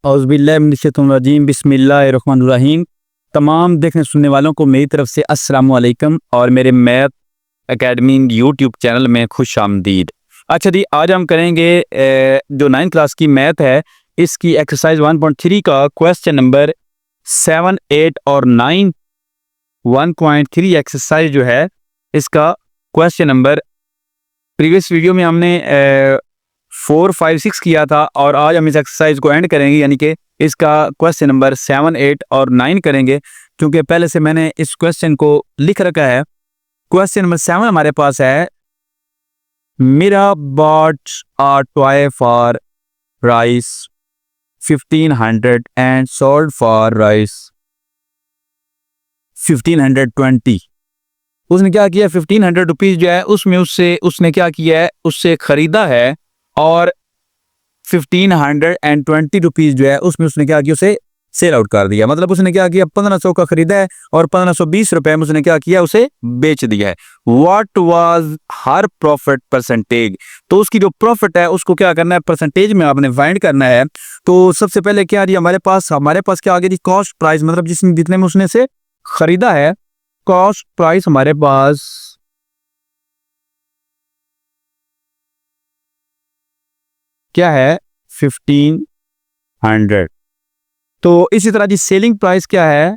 औज़ुबिल्लाहिमिनश्शैतानिर्रजीम बिस्मिल्लाहिर्रहमानिर्रहीम। तमाम देखने सुनने वालों को मेरी तरफ से अस्सलाम वालेकुम और मेरे मैथ एकेडमी यूट्यूब चैनल में खुश आमदीद। अच्छा जी, आज हम करेंगे जो 9th क्लास की मैथ है इसकी एक्सरसाइज 1.3 का क्वेश्चन नंबर 7, 8 और 9। 1.3 एक्सरसाइज जो है इसका क्वेश्चन नंबर प्रीवियस वीडियो में हमने 4, 5, 6 किया था और आज हम इस एक्सरसाइज को एंड करेंगे, यानी कि इसका क्वेश्चन नंबर 7, 8 और 9 करेंगे, क्योंकि पहले से मैंने इस क्वेश्चन को लिख रखा है। क्वेश्चन नंबर 7 हमारे पास है, Meera bought a toy for rice 1500 and sold for rice 1520। उसने क्या किया, 1500 रुपीज जो है उसमें उसने क्या किया है, उससे खरीदा है और 1520 रुपीज जो है उसमें उसने क्या किया, उसे सेल आउट कर दिया। मतलब उसने क्या किया, 1500 का खरीदा है और 1520 रुपए में उसने क्या किया, उसे बेच दिया है। What was her profit percentage. तो उसकी जो प्रॉफिट है उसको क्या करना है, परसेंटेज में आपने फाइंड करना है। तो सबसे पहले क्या है, हमारे पास क्या आ गया जी, कॉस्ट प्राइस, मतलब जितने में उसने से खरीदा है, कॉस्ट प्राइस हमारे पास क्या है, 1500। तो इसी तरह जी सेलिंग प्राइस क्या है,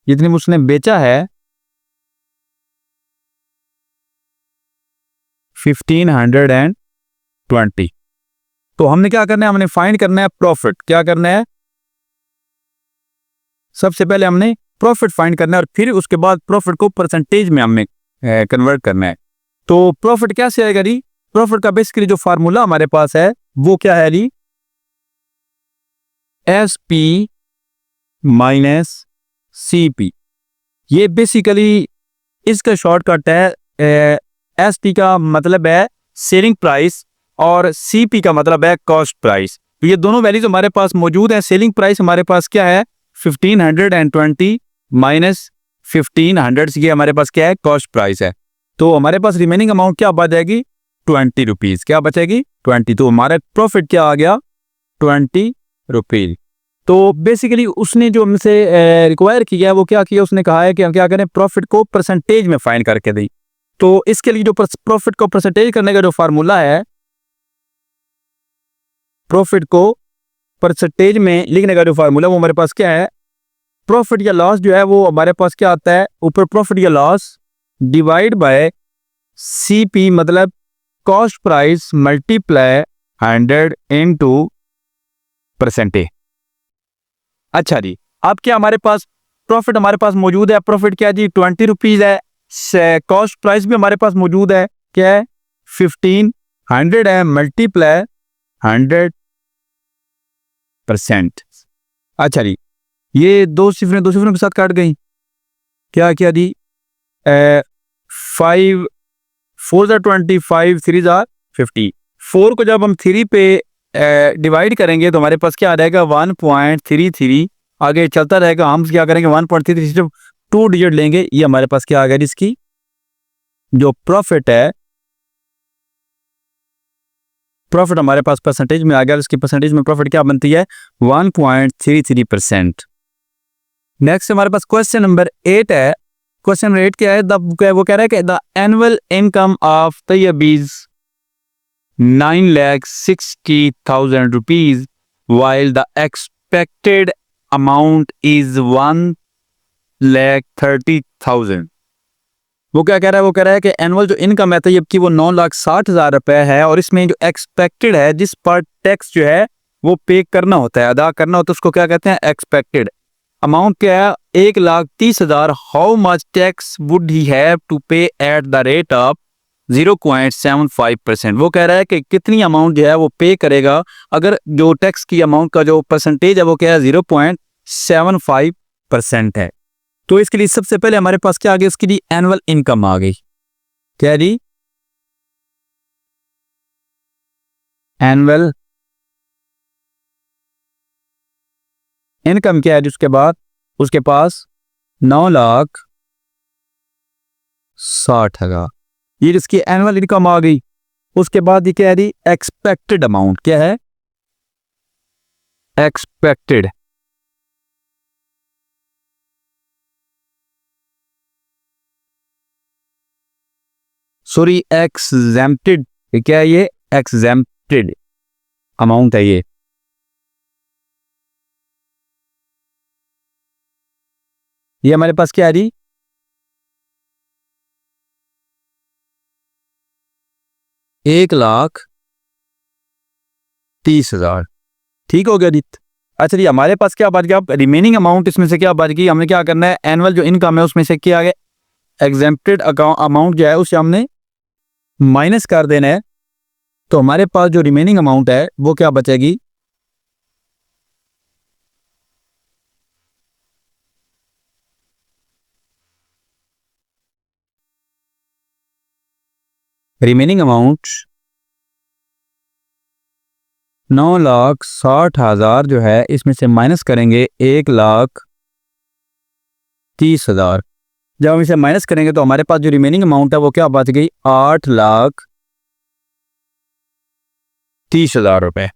जितने में उसने बेचा है 1520। तो हमने क्या करना है, हमने फाइंड करना है प्रॉफिट। क्या करना है, सबसे पहले हमने प्रॉफिट फाइंड करना है और फिर उसके बाद प्रॉफिट को परसेंटेज में हमने कन्वर्ट करना है। तो प्रॉफिट कैसे आएगा जी, प्रॉफिट का बेसिकली जो फार्मूला हमारे पास है वो क्या है जी, SP माइनस CP। ये बेसिकली इसका शॉर्टकट है। SP का मतलब है सेलिंग प्राइस और CP का मतलब है कॉस्ट प्राइस। तो ये दोनों वैल्यूज हमारे पास मौजूद है। सेलिंग प्राइस हमारे पास क्या है, 1520 माइनस 1500, ये हमारे पास क्या है, कॉस्ट प्राइस है। तो हमारे पास रिमेनिंग अमाउंट क्या बच जाएगी, 20 रुपीज। क्या बचेगी, 20। तो हमारा प्रॉफिट क्या आ गया, 20 रुपीज। तो बेसिकली उसने जो हमसे रिक्वायर किया है वो क्या किया, उसने कहा है कि हम क्या करें, प्रॉफिट को परसेंटेज में फाइंड करके दें। तो इसके लिए जो प्रॉफिट को परसेंटेज करने का जो फार्मूला है, प्रॉफिट को परसेंटेज में लिखने का जो फार्मूला वो हमारे पास क्या है, प्रॉफिट या लॉस जो है वो हमारे पास क्या आता है, ऊपर प्रॉफिट या लॉस डिवाइड बाय CP, मतलब cost price multiply 100 into percentage. अच्छा जी, अब क्या हमारे पास प्रॉफिट हमारे पास मौजूद है, प्रॉफिट क्या जी, 20 रुपीज है। कॉस्ट प्राइस भी हमारे पास मौजूद है, क्या है, 1500 है, मल्टीप्लाई 100%। अच्छा जी, ये दो सिफरें के साथ काट गई। क्या किया जी, 5 4 20, 5 3 50। 4 को जब हम 3 पे डिवाइड करेंगे तो हमारे पास क्या आ जाएगा, 1.33। आगे चलता रहेगा, हम क्या करेंगे 1.33 जब 2 डिजिट लेंगे, ये हमारे पास क्या आ गया, जिसकी जो प्रॉफिट है, प्रॉफिट हमारे पास परसेंटेज में आ गया। इसकी परसेंटेज में प्रॉफिट क्या बनती है, 1.33%। नेक्स्ट हमारे पास क्वेश्चन नंबर 8 है। क्वेश्चन नंबर 8 क्या है, वो कह रहा है कि the annual income of Tayyab is 9,60,000 rupees while the expected amount is 1,30,000। वो क्या कह रहा है, वो कह रहा है कि एनुअल जो इनकम है तैयब की वो 9,60,000 रुपए है और इसमें जो एक्सपेक्टेड है, जिस पर टैक्स जो है वो पे करना होता है, अदा करना होता है, उसको क्या कहते हैं, एक्सपेक्टेड अमाउंट क्या है, 1,30,000। How much tax would he have to pay at the rate of 0.75%। वो कह रहा है कि कितनी अमाउंट जो है वो पे करेगा अगर जो टैक्स की अमाउंट का जो परसेंटेज है वो क्या है, 0.75% है। तो इसके लिए सबसे पहले हमारे पास क्या आ गया, इसके लिए एनुअल इनकम आ गई। क्या जी, एनुअल इनकम क्या है, जिसके बाद उसके पास 9,60,000, ये जिसकी एनुअल इनकम आ गई। उसके बाद ये क्या है, एक्सपेक्टेड अमाउंट क्या है, एक्सपेक्टेड, सॉरी एक्सजेम्प्टेड, क्या है ये? एक्सजेम्प्टेड अमाउंट है ये हमारे पास क्या आ रही? 1,30,000। ठीक हो गया जीत। अच्छा जी, हमारे पास क्या बच गया? रिमेनिंग अमाउंट इसमें से क्या बच गई? हमने क्या करना है, एनुअल जो इनकम है उसमें से क्या आ गया, एग्जेम्प्टेड अमाउंट जो है उसे हमने माइनस कर देना है। तो हमारे पास जो रिमेनिंग अमाउंट है वो क्या बचेगी? रिमेनिंग अमाउंट 9,60,000 जो है इसमें से माइनस करेंगे 1,30,000। जब हम इसे माइनस करेंगे तो हमारे पास जो रिमेनिंग अमाउंट है वो क्या बच गई? 8,30,000 रुपए।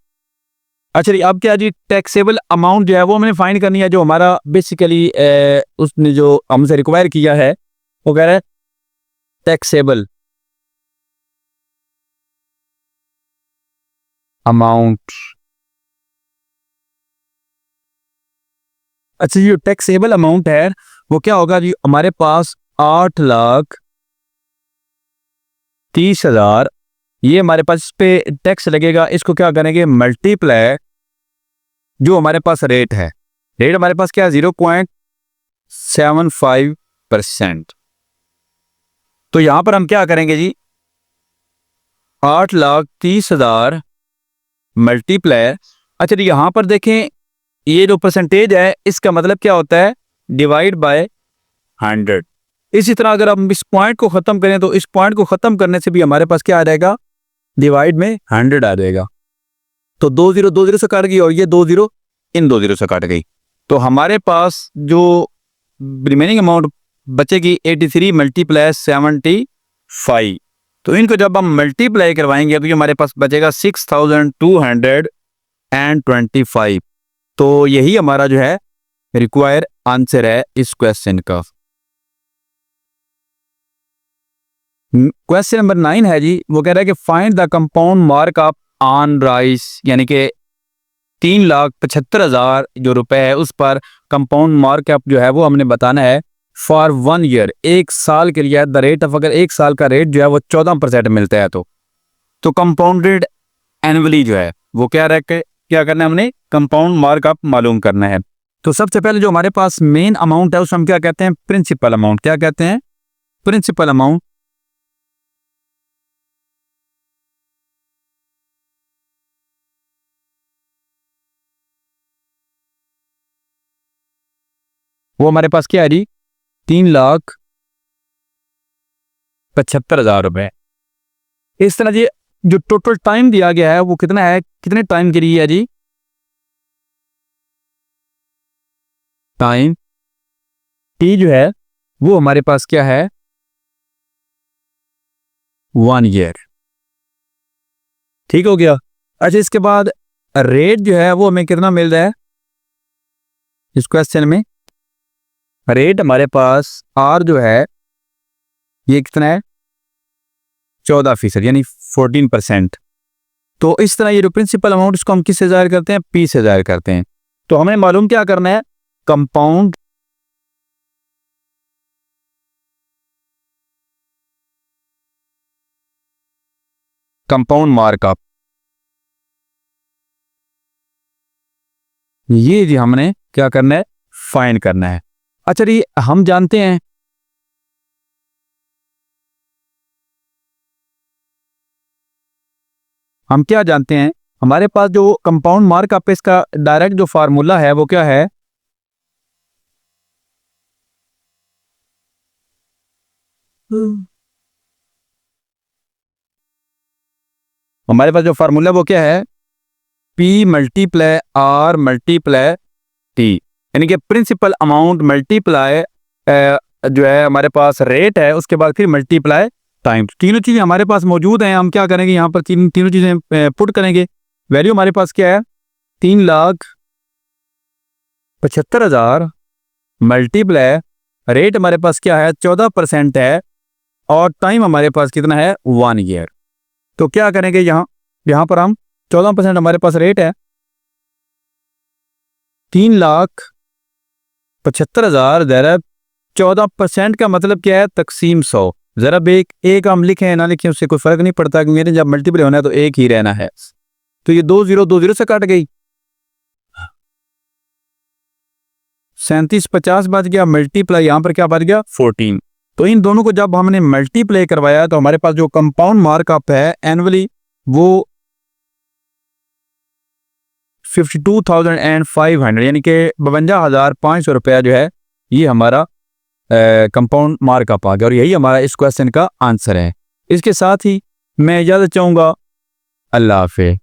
अच्छा जी, अब क्या जी, टैक्सेबल अमाउंट जो है वो हमने फाइंड करनी है। जो हमारा बेसिकली उसने जो हमसे रिक्वायर किया है वो कह रहा है टैक्सेबल अमाउंट। अच्छा, जो टैक्सेबल अमाउंट है वो क्या होगा जी? हमारे पास 8,30,000, ये हमारे पास इस पे टैक्स लगेगा। इसको क्या करेंगे? मल्टीप्लाई जो हमारे पास रेट है, रेट हमारे पास क्या है? 0.75%। तो यहां पर हम क्या करेंगे जी? 8,30,000 मल्टीप्लाई, अच्छा जी यहां पर देखें ये जो परसेंटेज है इसका मतलब क्या होता है? Divide by 100। इसी तरह अगर हम इस पॉइंट को खत्म करें तो इस पॉइंट को खत्म करने से भी हमारे पास क्या आ जाएगा? डिवाइड में 100 आ जाएगा। तो 2 0 से कट गई और ये 2 0 इन 2 0 से कट गई। तो हमारे पास जो रिमेनिंग अमाउंट बचेगी 83 मल्टीप्लाई 75। तो इनको जब हम मल्टीप्लाई करवाएंगे तो ये हमारे पास बचेगा 6,225। तो यही हमारा जो है रिक्वायर आंसर है इस क्वेश्चन का। क्वेश्चन नंबर 9 है जी, वो कह रहा है कि find the compound markup on rice, यानी कि 3,75,000 जो रुपए है उस पर कंपाउंड मार्कअप जो है वो हमने बताना है फॉर 1 ईयर, 1 साल के लिए। द रेट ऑफ, अगर 1 साल का रेट जो है वो 14% मिलता है तो कंपाउंडेड एनुअली जो है वो क्या रह के क्या करना है? हमने कंपाउंड मार्कअप मालूम करना है। तो सबसे पहले जो हमारे पास मेन अमाउंट है उसे हम क्या कहते हैं? Principal amount. क्या कहते हैं? Principal amount. वो हमारे पास क्या है जी? 3,75,000 रुपए। इस तरह जी जो टोटल टाइम दिया गया है वो कितना है? कितने टाइम के लिए है जी? टाइम टी जो है वो हमारे पास क्या है? 1 ईयर। ठीक हो गया। अच्छा, इसके बाद रेट जो है वो हमें कितना मिल रहा है इस क्वेश्चन में? रेट हमारे पास आर जो है ये कितना है? 14%, यानी 14%। तो इस तरह ये जो प्रिंसिपल अमाउंट इसको हम किससे जाहिर करते हैं? पी से जाहिर करते हैं। तो हमें मालूम क्या करना है? कंपाउंड मार्कअप, ये जी हमने क्या करना है? फाइंड करना है। अच्छा जी, हम जानते हैं हम क्या जानते हैं? हमारे पास जो कंपाउंड मार्कअप है इसका डायरेक्ट जो फार्मूला है वो क्या है? हमारे पास जो फार्मूला वो क्या है? P multiply R multiply T, यानी कि प्रिंसिपल अमाउंट मल्टीप्लाई जो है हमारे पास रेट है, उसके बाद फिर मल्टीप्लाई टाइम। तीनों चीज़ें हमारे पास मौजूद हैं। हम क्या करेंगे? यहाँ पर तीनों चीज़ें पुट करेंगे। वैल्यू हमारे पास क्या है? 3,00,000 75,000 मल्टीप्लाई, रेट हमारे पास क्या है 14% है और टाइम हमारे पास कितना है 1 ईयर। तो क्या करेंगे यहाँ पर हम 14% हमारे पास रेट है 3,75,000 ज़रा 14% का मतलब क्या है तकसीम 100। ज़रा एक हम लिखें ना लिखें उससे कोई फर्क नहीं पड़ता कि मेरे जब मल्टीप्लाई होना है तो एक ही रहना है। तो ये 2 0 से कट गई, 3750 बच गया, मल्टीप्लाई यहाँ पर क्या बच गया 14। तो इन दोनों को जब हमने मल्टीप्लाई करवाया तो हमारे पास जो कंपाउंड मार्कअप है एनुअली वो 52,500 यानी कि 52,500 रुपया जो है ये हमारा कंपाउंड मार्कअप आ गया और यही हमारा इस क्वेश्चन का आंसर है। इसके साथ ही मैं इजाज़त चाहूँगा, अल्लाह हाफ़िज़।